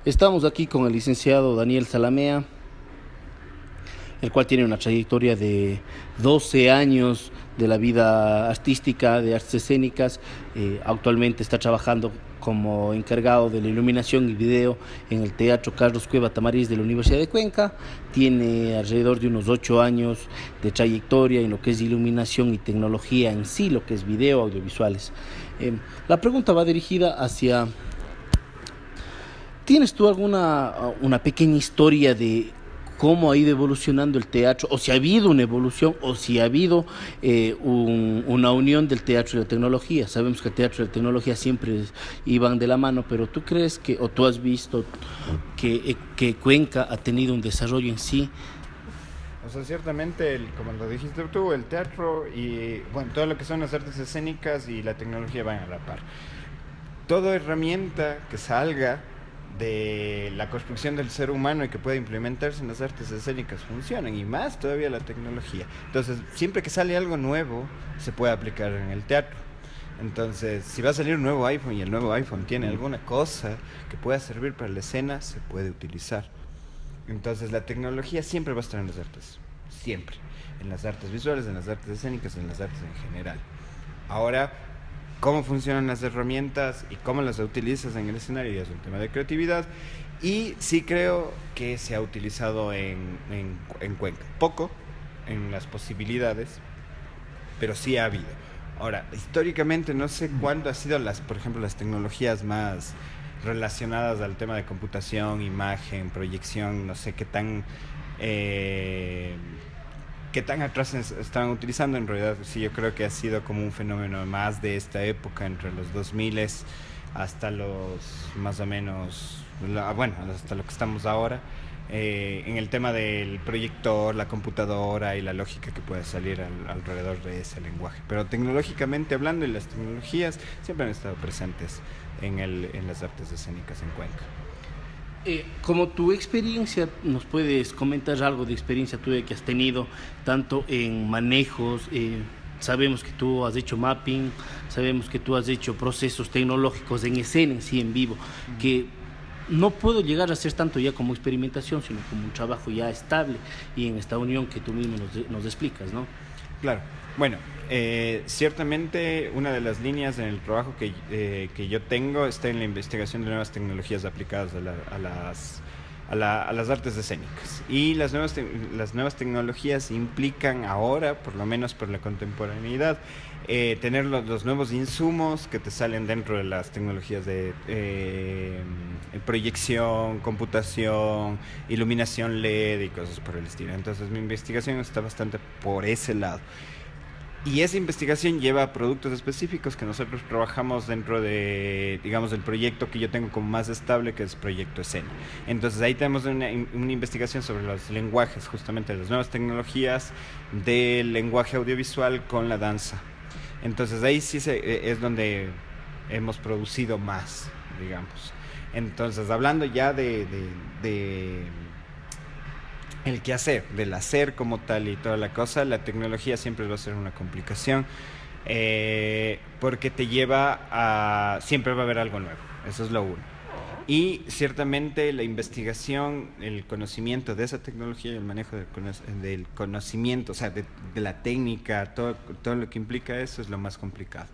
Estamos aquí con el licenciado Daniel Salamea, el cual tiene una trayectoria de 12 años de la vida artística, de artes escénicas. Actualmente está trabajando como encargado de la iluminación y video en el Teatro Carlos Cueva Tamariz de la Universidad de Cuenca. Tiene alrededor de unos 8 años de trayectoria en lo que es iluminación y tecnología en sí, lo que es video, audiovisuales. La pregunta va dirigida hacia: ¿tienes tú alguna una pequeña historia de cómo ha ido evolucionando el teatro, o si ha habido una evolución, o si ha habido una unión del teatro y la tecnología? Sabemos que el teatro y la tecnología siempre iban de la mano, pero ¿tú crees que, o tú has visto que Cuenca ha tenido un desarrollo en sí? O sea, ciertamente, como lo dijiste tú, el teatro y, bueno, todo lo que son las artes escénicas y la tecnología van a la par. Toda herramienta que salga de la construcción del ser humano y que pueda implementarse en las artes escénicas funcionan, y más todavía la tecnología. Entonces, siempre que sale algo nuevo, se puede aplicar en el teatro. Entonces, si va a salir un nuevo iPhone y el nuevo iPhone tiene alguna cosa que pueda servir para la escena, se puede utilizar. Entonces la tecnología siempre va a estar en las artes, siempre, en las artes visuales, en las artes escénicas, en las artes en general. Ahora, cómo funcionan las herramientas y cómo las utilizas en el escenario ya es un tema de creatividad, y sí creo que se ha utilizado en Cuenca. Poco en las posibilidades, pero sí ha habido. Ahora, históricamente no sé cuándo ha sido por ejemplo, las tecnologías más relacionadas al tema de computación, imagen, proyección, no sé eh, qué tan atrás estaban utilizando. En realidad, sí, yo creo que ha sido como un fenómeno más de esta época, entre los 2000 hasta los más o menos, bueno, hasta lo que estamos ahora, en el tema del proyector, la computadora y la lógica que puede salir alrededor de ese lenguaje. Pero tecnológicamente hablando, y las tecnologías siempre han estado presentes en las artes escénicas en Cuenca. Como tu experiencia, ¿nos puedes comentar algo de experiencia tuya que has tenido, tanto en manejos? Sabemos que tú has hecho mapping, sabemos que tú has hecho procesos tecnológicos en escena, en sí, en vivo, que no puedo llegar a ser tanto ya como experimentación, sino como un trabajo ya estable y en esta unión que tú mismo nos explicas, ¿no? Claro. Bueno, ciertamente una de las líneas en el trabajo que yo tengo está en la investigación de nuevas tecnologías aplicadas a las artes escénicas. Y las nuevas tecnologías implican ahora, por lo menos por la contemporaneidad, tener los nuevos insumos que te salen dentro de las tecnologías de proyección, computación, iluminación LED y cosas por el estilo. Entonces mi investigación está bastante por ese lado. Y esa investigación lleva a productos específicos que nosotros trabajamos dentro de, digamos, el proyecto que yo tengo como más estable, que es Proyecto Escena. Entonces ahí tenemos una investigación sobre los lenguajes, justamente las nuevas tecnologías del lenguaje audiovisual con la danza. Entonces ahí sí es donde hemos producido más, digamos. Entonces, hablando ya de el quehacer, del hacer como tal y toda la cosa, la tecnología siempre va a ser una complicación, porque te lleva a... siempre va a haber algo nuevo, eso es lo uno. Y ciertamente la investigación, el conocimiento de esa tecnología y el manejo del conocimiento, o sea, de la técnica, todo lo que implica eso es lo más complicado.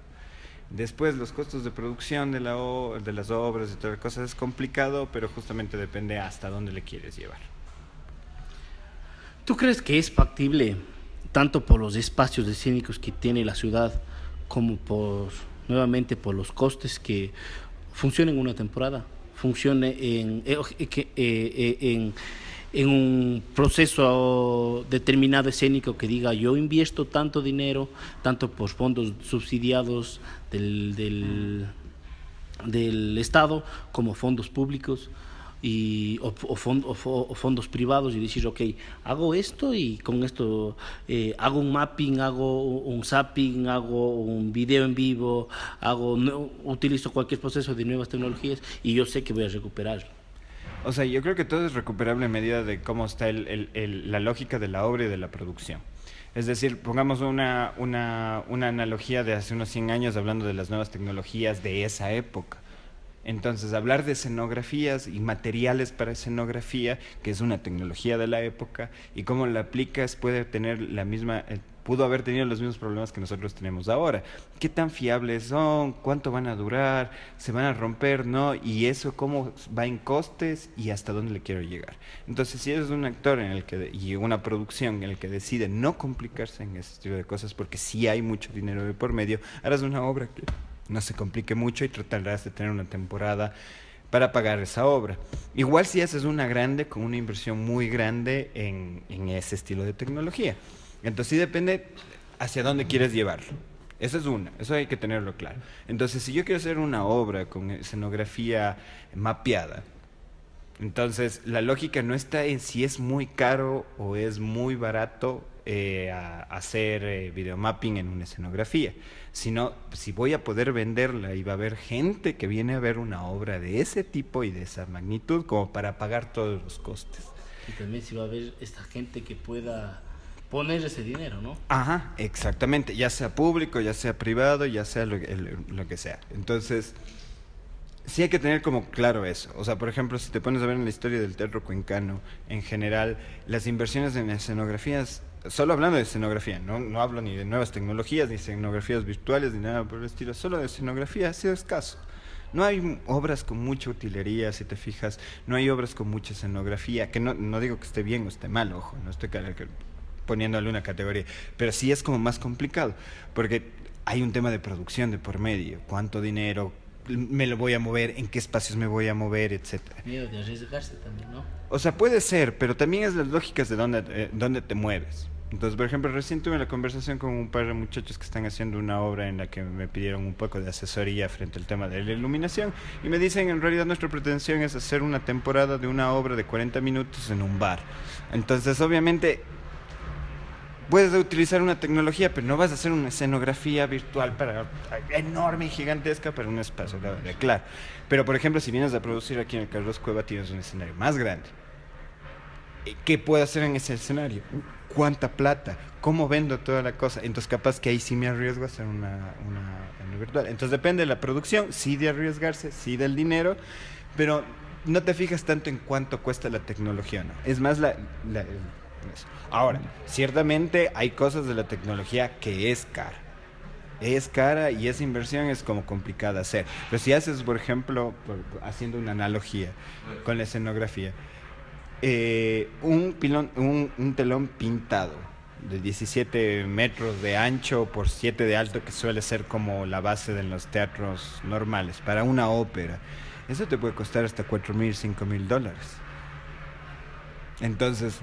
Después, los costos de producción de las obras y todas las cosas es complicado, pero justamente depende hasta dónde le quieres llevar. ¿Tú crees que es factible, tanto por los espacios escénicos que tiene la ciudad, como nuevamente por los costes, que funcione en una temporada, funcione en un proceso determinado escénico, que diga yo invierto tanto dinero, tanto por fondos subsidiados del Estado como fondos públicos o fondos privados, y decir, ok, hago esto y con esto hago un mapping, hago un zapping, hago un video en vivo, utilizo cualquier proceso de nuevas tecnologías y yo sé que voy a recuperar? O sea, yo creo que todo es recuperable en medida de cómo está la lógica de la obra y de la producción. Es decir, pongamos una analogía de hace unos 100 años, hablando de las nuevas tecnologías de esa época. Entonces, hablar de escenografías y materiales para escenografía, que es una tecnología de la época, y cómo la aplicas puede tener la misma, pudo haber tenido los mismos problemas que nosotros tenemos ahora. ¿Qué tan fiables son? ¿Cuánto van a durar? ¿Se van a romper? ¿No? Y eso, ¿cómo va en costes? ¿Y hasta dónde le quiero llegar? Entonces, si eres un actor en el que, y una producción en el que decide no complicarse en ese estilo de cosas, porque sí hay mucho dinero de por medio, harás una obra que no se complique mucho y tratarás de tener una temporada para pagar esa obra. Igual si haces una grande con una inversión muy grande en ese estilo de tecnología. Entonces sí depende hacia dónde quieres llevarlo. Esa es una, eso hay que tenerlo claro. Entonces si yo quiero hacer una obra con escenografía mapeada, entonces la lógica no está en si es muy caro o es muy barato hacer videomapping en una escenografía, sino si voy a poder venderla y va a haber gente que viene a ver una obra de ese tipo y de esa magnitud como para pagar todos los costes. Y también si va a haber esta gente que pueda poner ese dinero, ¿no? Ajá, exactamente, ya sea público, ya sea privado, ya sea lo que sea. Entonces, sí hay que tener como claro eso. O sea, por ejemplo, si te pones a ver en la historia del teatro cuencano, en general, las inversiones en escenografías, solo hablando de escenografía, no hablo ni de nuevas tecnologías, ni escenografías virtuales, ni nada por el estilo, solo de escenografía ha sido escaso. No hay obras con mucha utilería, si te fijas, no hay obras con mucha escenografía, que no digo que esté bien o esté mal, ojo, no estoy poniéndole una categoría, pero sí es como más complicado, porque hay un tema de producción de por medio, cuánto dinero me lo voy a mover, en qué espacios me voy a mover, etcétera. Miedo de arriesgarse también, ¿no? O sea, puede ser, pero también es las lógicas de dónde te mueves. Entonces, por ejemplo, recién tuve la conversación con un par de muchachos que están haciendo una obra en la que me pidieron un poco de asesoría frente al tema de la iluminación y me dicen, en realidad nuestra pretensión es hacer una temporada de una obra de 40 minutos en un bar. Entonces, obviamente, puedes utilizar una tecnología, pero no vas a hacer una escenografía virtual enorme y gigantesca para un espacio, claro. Pero, por ejemplo, si vienes a producir aquí en el Carlos Cueva, tienes un escenario más grande. ¿Qué puedo hacer en ese escenario? ¿Cuánta plata? ¿Cómo vendo toda la cosa? Entonces, capaz que ahí sí me arriesgo a hacer una virtual. Entonces, depende de la producción, sí de arriesgarse, sí del dinero, pero no te fijas tanto en cuánto cuesta la tecnología, ¿no? Es más Ahora, ciertamente hay cosas de la tecnología que es cara. Es cara y esa inversión es como complicada de hacer. Pero si haces, por ejemplo, haciendo una analogía con la escenografía, un telón pintado de 17 metros de ancho por 7 de alto, que suele ser como la base de los teatros normales, para una ópera, eso te puede costar hasta $4,000, $5,000. Entonces,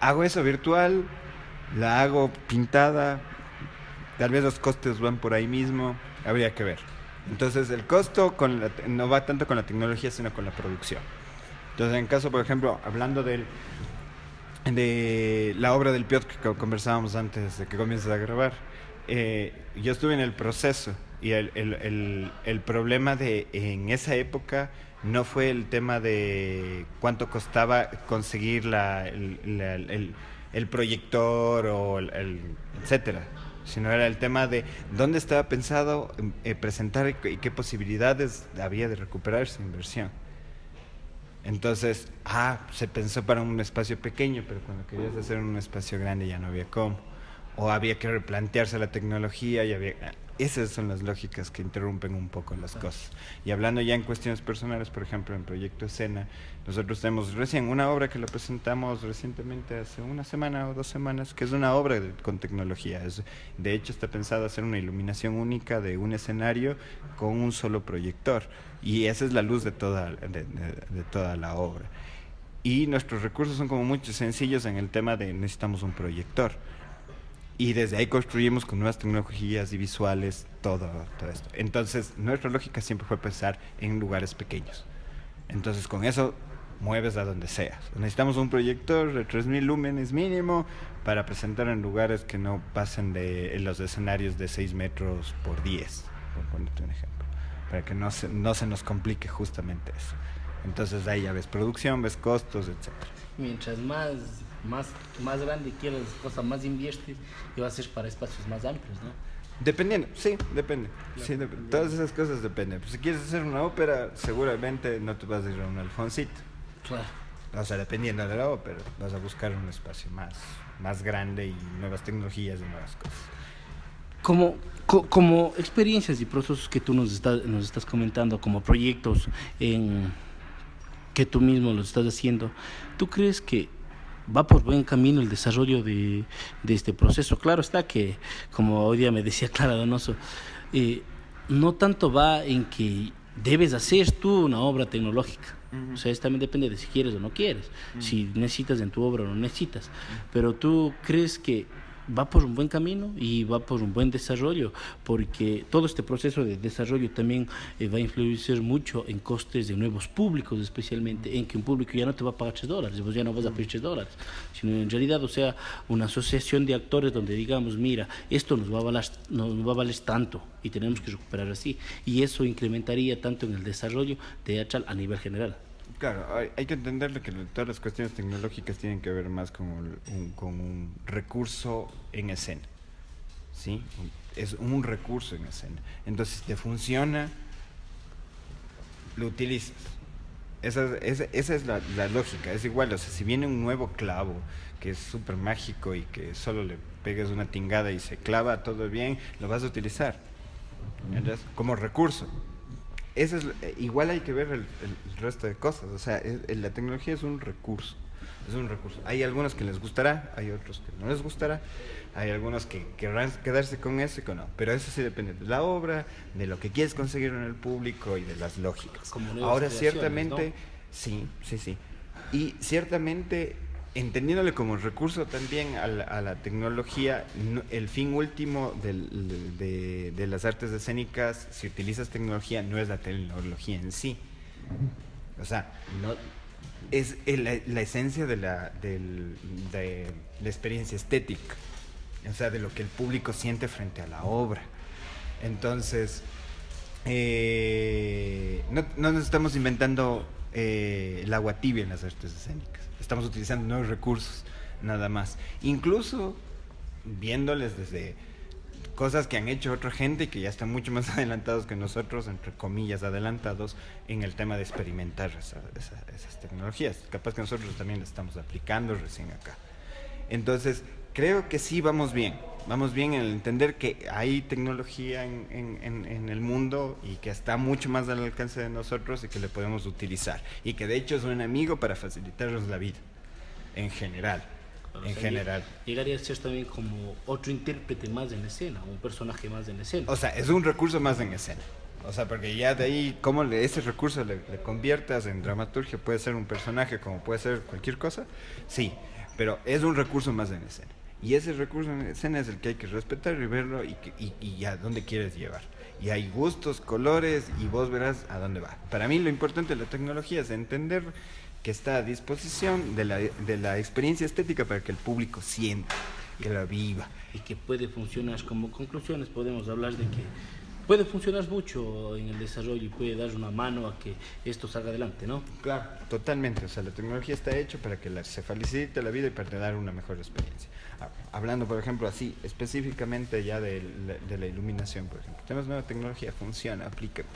hago eso virtual, la hago pintada, tal vez los costes van por ahí mismo, habría que ver. Entonces el costo no va tanto con la tecnología, sino con la producción. Entonces, en caso, por ejemplo, hablando de la obra del Piotr que conversábamos antes de que comiences a grabar, yo estuve en el proceso y el problema en esa época no fue el tema de cuánto costaba conseguir el proyector o etcétera, sino era el tema de dónde estaba pensado presentar y qué posibilidades había de recuperar esa inversión. Entonces, se pensó para un espacio pequeño, pero cuando querías hacer un espacio grande ya no había cómo. O había que replantearse la tecnología y esas son las lógicas que interrumpen un poco las cosas. Y hablando ya en cuestiones personales, por ejemplo, en Proyecto Escena, nosotros tenemos recién una obra que la presentamos recientemente, hace una semana o 2 semanas, que es una obra con tecnología. De hecho, está pensado hacer una iluminación única de un escenario con un solo proyector. Y esa es la luz de toda la obra. Y nuestros recursos son como muy sencillos en el tema de necesitamos un proyector. Y desde ahí construimos con nuevas tecnologías y visuales todo esto. Entonces, nuestra lógica siempre fue pensar en lugares pequeños. Entonces, con eso mueves a donde seas. Necesitamos un proyector de 3,000 lúmenes mínimo para presentar en lugares que no pasen en los escenarios de 6 metros por 10, por ponerte un ejemplo, para que no se nos complique justamente eso. Entonces, ahí ya ves producción, ves costos, etcétera. Mientras más grande quieras, cosa más inviertes y va a ser para espacios más amplios, ¿no? Dependiendo, sí, depende. Claro, Sí, todas esas cosas dependen. Pues si quieres hacer una ópera, seguramente no te vas a ir a un Alfonsito. claro. O sea, dependiendo de la ópera, vas a buscar un espacio más grande y nuevas tecnologías y nuevas cosas. Como experiencias y procesos que tú nos estás comentando, como proyectos que tú mismo los estás haciendo, ¿tú crees que va por buen camino el desarrollo de este proceso? Claro está que, como hoy día me decía Clara Donoso, eh, no tanto va en que debes hacer tú una obra tecnológica. O sea, eso también depende de si quieres o no quieres, si necesitas en tu obra o no necesitas. Pero tú crees que va por un buen camino y va por un buen desarrollo, porque todo este proceso de desarrollo también va a influir mucho en costes de nuevos públicos, especialmente en que un público ya no te va a pagar $3, vos ya no vas a pedir $3, sino en realidad, o sea, una asociación de actores donde digamos, mira, esto nos va a valer tanto y tenemos que recuperar así, y eso incrementaría tanto en el desarrollo de Achal a nivel general. Claro, hay que entenderle que todas las cuestiones tecnológicas tienen que ver más con un recurso en escena, ¿sí? Es un recurso en escena. Entonces, si te funciona, lo utilizas. Esa es la lógica. Es igual, o sea, si viene un nuevo clavo que es súper mágico y que solo le pegas una tingada y se clava todo bien, lo vas a utilizar, ¿verdad? Como recurso. Igual hay que ver el resto de cosas. O sea, la tecnología es un recurso. Es un recurso. Hay algunos que les gustará, hay otros que no les gustará, hay algunos que querrán quedarse con eso y con no. Pero eso sí depende de la obra, de lo que quieres conseguir en el público y de las lógicas. Ahora, ciertamente, ¿no? Sí. Y ciertamente, entendiéndole como recurso también a la tecnología, el fin último de las artes escénicas, si utilizas tecnología, no es la tecnología en sí. O sea, no, es la esencia de la experiencia estética, o sea, de lo que el público siente frente a la obra. Entonces, no nos estamos inventando el agua tibia en las artes escénicas. Estamos utilizando nuevos recursos, nada más. Incluso viéndoles desde cosas que han hecho otra gente y que ya están mucho más adelantados que nosotros, entre comillas adelantados, en el tema de experimentar esas tecnologías. Capaz que nosotros también las estamos aplicando recién acá. Entonces, creo que sí vamos bien en el entender que hay tecnología en el mundo y que está mucho más al alcance de nosotros y que le podemos utilizar. Y que de hecho es un amigo para facilitarnos la vida, en general. En general. Llegaría a ser también como otro intérprete más en escena, un personaje más en escena. O sea, es un recurso más en escena. O sea, porque ya de ahí, cómo ese recurso le conviertas en dramaturgia, puede ser un personaje como puede ser cualquier cosa, sí, pero es un recurso más en escena. Y ese recurso en escena es el que hay que respetar y verlo y a dónde quieres llevar. Y hay gustos, colores y vos verás a dónde va. Para mí lo importante de la tecnología es entender que está a disposición de la experiencia estética para que el público sienta, que la viva. Y que puede funcionar como conclusiones, podemos hablar de que puede funcionar mucho en el desarrollo y puede dar una mano a que esto salga adelante, ¿no? Claro, totalmente. O sea, la tecnología está hecha para que se facilite la vida y para dar una mejor experiencia. Hablando, por ejemplo, así, específicamente ya de la iluminación, por ejemplo. Tenemos nueva tecnología, funciona, apliquemos,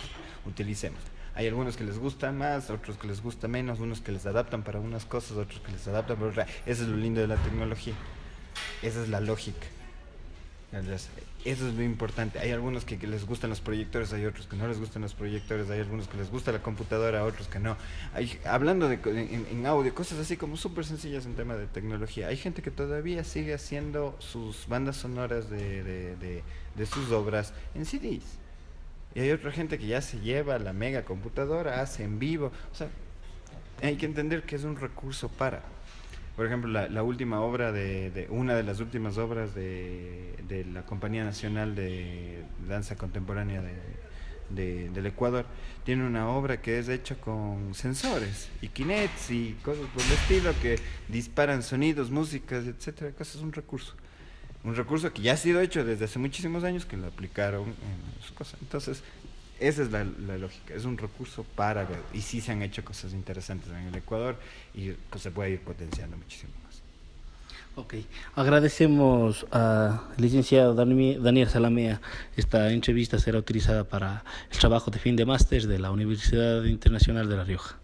utilicemos. Hay algunos que les gusta más, otros que les gusta menos, unos que les adaptan para unas cosas, otros que les adaptan para otras. Eso es lo lindo de la tecnología. Esa es la lógica. Eso es lo importante. Hay algunos que les gustan los proyectores, hay otros que no les gustan los proyectores, hay algunos que les gusta la computadora, otros que no. Hablando en audio, cosas así como súper sencillas en tema de tecnología. Hay gente que todavía sigue haciendo sus bandas sonoras de sus obras en CDs. Y hay otra gente que ya se lleva la mega computadora, hace en vivo. O sea, hay que entender que es un recurso para... Por ejemplo, la última obra una de las últimas obras de la Compañía Nacional de Danza Contemporánea del Ecuador, tiene una obra que es hecha con sensores y kinects y cosas por el estilo que disparan sonidos, músicas, etcétera. Eso es un recurso que ya ha sido hecho desde hace muchísimos años, que lo aplicaron en sus cosas. Entonces, esa es la lógica, es un recurso para ver, y sí se han hecho cosas interesantes en el Ecuador y pues se puede ir potenciando muchísimo más. Ok, agradecemos al licenciado Daniel Salamea. Esta entrevista será utilizada para el trabajo de fin de máster de la Universidad Internacional de La Rioja.